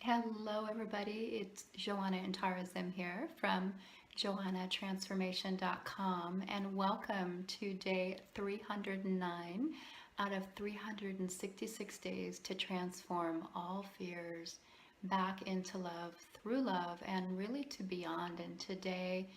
Hello, everybody. It's Joanna and Tara Zim here from JoannaTransformation.com, and welcome to day 309 out of 366 days to transform all fears back into love, through love, and really to beyond. And today,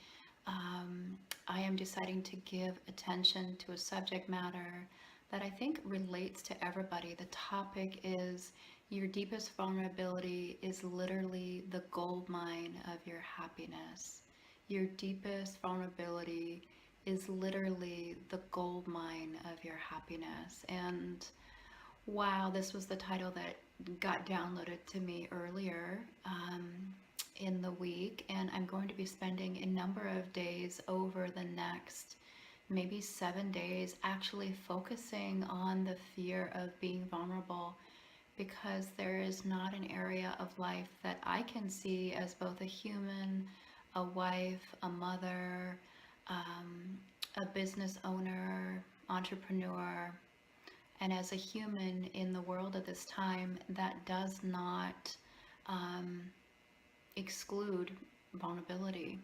I am deciding to give attention to a subject matter that I think relates to everybody. The topic is your deepest vulnerability is literally the gold mine of your happiness. Your deepest vulnerability is literally the gold mine of your happiness. And wow, this was the title that got downloaded to me earlier in the week. And I'm going to be spending a number of days over the next maybe 7 days actually focusing on the fear of being vulnerable, because there is not an area of life that I can see as both a human, a wife, a mother, a business owner, entrepreneur, and as a human in the world at this time that does not um, exclude vulnerability.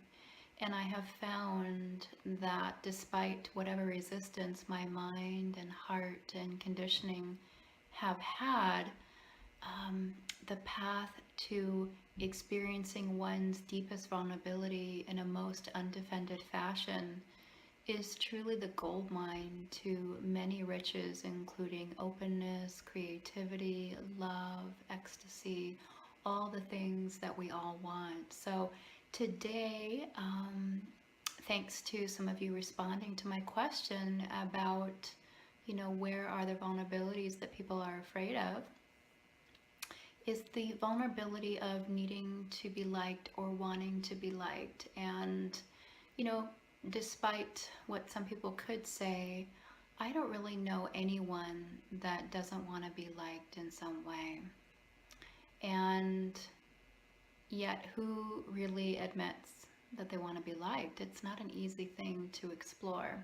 And I have found that despite whatever resistance my mind and heart and conditioning have had, the path to experiencing one's deepest vulnerability in a most undefended fashion is truly the gold mine to many riches, including openness, creativity, love, ecstasy, all the things that we all want. So today, thanks to some of you responding to my question about, where are the vulnerabilities that people are afraid of, is the vulnerability of needing to be liked or wanting to be liked. And, you know, despite what some people could say, I don't really know anyone that doesn't want to be liked in some way. And yet, who really admits that they want to be liked? It's not an easy thing to explore.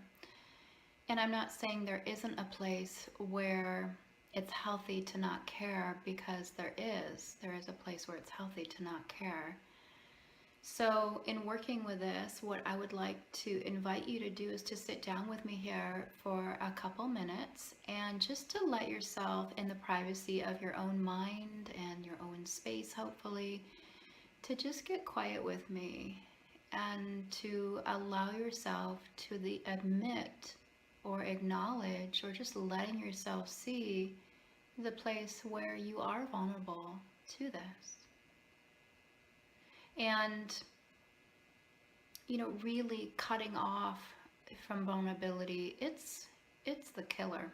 And I'm not saying there isn't a place where it's healthy to not care, because there is. There is a place where it's healthy to not care. So, in working with this, what I would like to invite you to do is to sit down with me here for a couple minutes and just to let yourself, in the privacy of your own mind and your own space, hopefully, to just get quiet with me and to allow yourself to admit or acknowledge or just letting yourself see the place where you are vulnerable to this. And, really cutting off from vulnerability, it's the killer.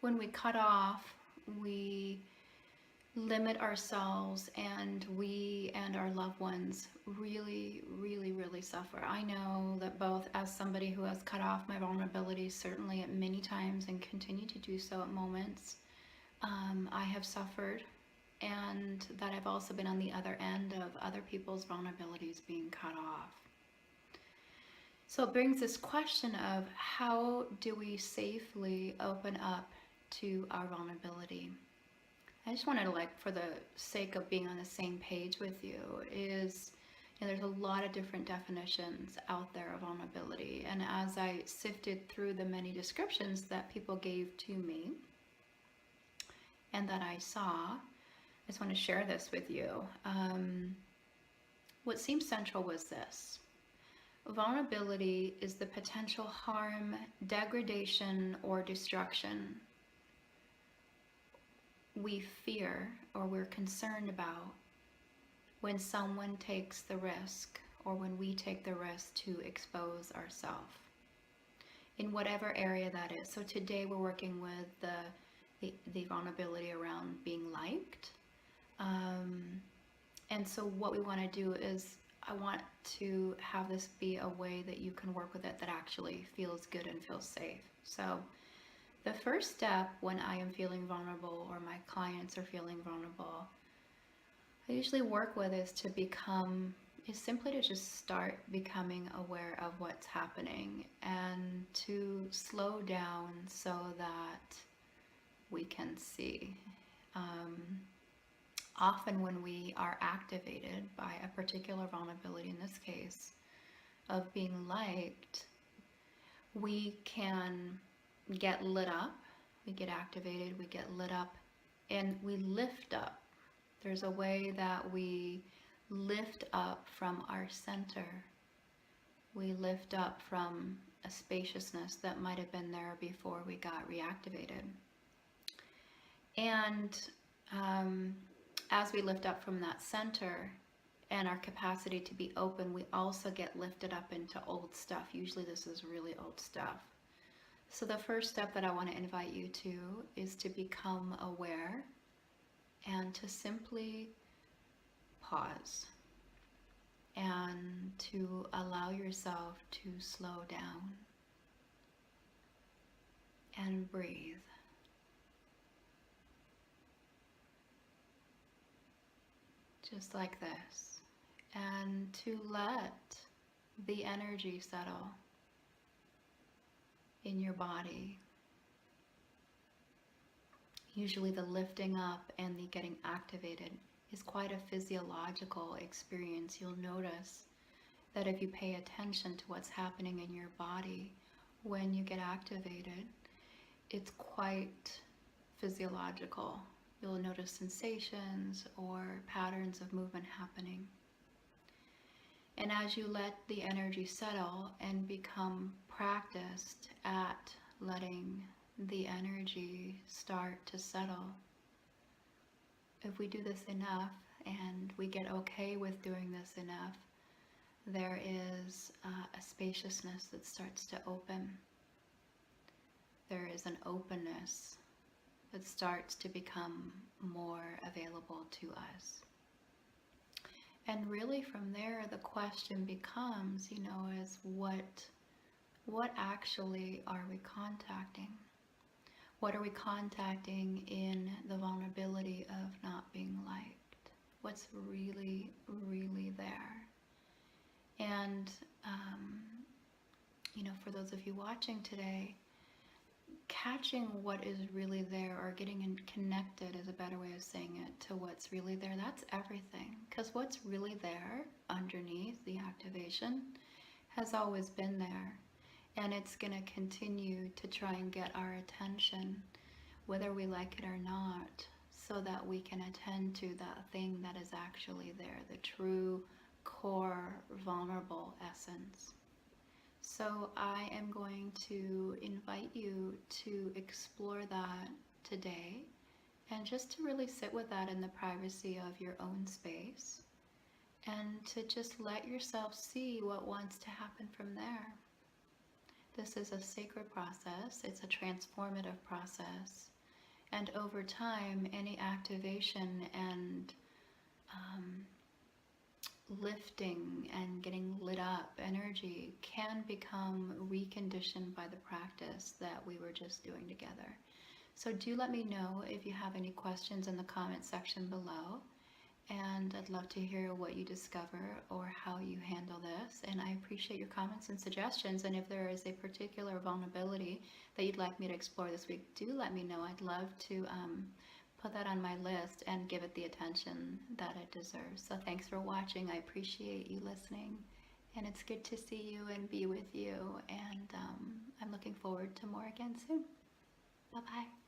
When we cut off, we limit ourselves, and we and our loved ones really, really, really suffer. I know that both as somebody who has cut off my vulnerability, certainly at many times, and continue to do so at moments, I have suffered, and that I've also been on the other end of other people's vulnerabilities being cut off. So it brings this question of, how do we safely open up to our vulnerability? I just wanted to, for the sake of being on the same page with you, is, there's a lot of different definitions out there of vulnerability. And as I sifted through the many descriptions that people gave to me and that I saw, I just want to share this with you. What seemed central was this: vulnerability is the potential harm, degradation, or destruction we fear or we're concerned about when someone takes the risk, or when we take the risk to expose ourselves in whatever area that is. So today we're working with the vulnerability around being liked. And so what we want to do is, I want to have this be a way that you can work with it that actually feels good and feels safe. So the first step when I am feeling vulnerable, or my clients are feeling vulnerable, I usually work with is simply to just start becoming aware of what's happening, and to slow down so that we can see. often when we are activated by a particular vulnerability, in this case, of being liked, we can get lit up, we get activated, we get lit up, and we lift up. There's a way that we lift up from our center. We lift up from a spaciousness that might have been there before we got reactivated. And as we lift up from that center and our capacity to be open, we also get lifted up into old stuff. Usually this is really old stuff. So the first step that I want to invite you to is to become aware and to simply pause and to allow yourself to slow down and breathe. Just like this. And to let the energy settle in your body. Usually the lifting up and the getting activated is quite a physiological experience. You'll notice that if you pay attention to what's happening in your body when you get activated, it's quite physiological. You'll notice sensations or patterns of movement happening. And as you let the energy settle and become practiced at letting the energy start to settle, if we do this enough and we get okay with doing this enough, there is a spaciousness that starts to open. There is an openness that starts to become more available to us. And really from there, the question becomes, is what actually are we contacting? What are we contacting in the vulnerability of not being liked? What's really, really there? And, for those of you watching today, catching what is really there, or getting connected is a better way of saying it, to what's really there, that's everything. Because what's really there underneath the activation has always been there. And it's going to continue to try and get our attention, whether we like it or not, so that we can attend to that thing that is actually there, the true core vulnerable essence. So I am going to invite you to explore that today, and just to really sit with that in the privacy of your own space, and to just let yourself see what wants to happen from there. This is a sacred process. It's a transformative process. And over time, any activation and lifting and getting lit up energy can become reconditioned by the practice that we were just doing together. So do let me know if you have any questions in the comment section below. And I'd love to hear what you discover or how you handle this. And I appreciate your comments and suggestions. And if there is a particular vulnerability that you'd like me to explore this week, do let me know. I'd love to put that on my list and give it the attention that it deserves. So thanks for watching. I appreciate you listening. And it's good to see you and be with you. And I'm looking forward to more again soon. Bye-bye.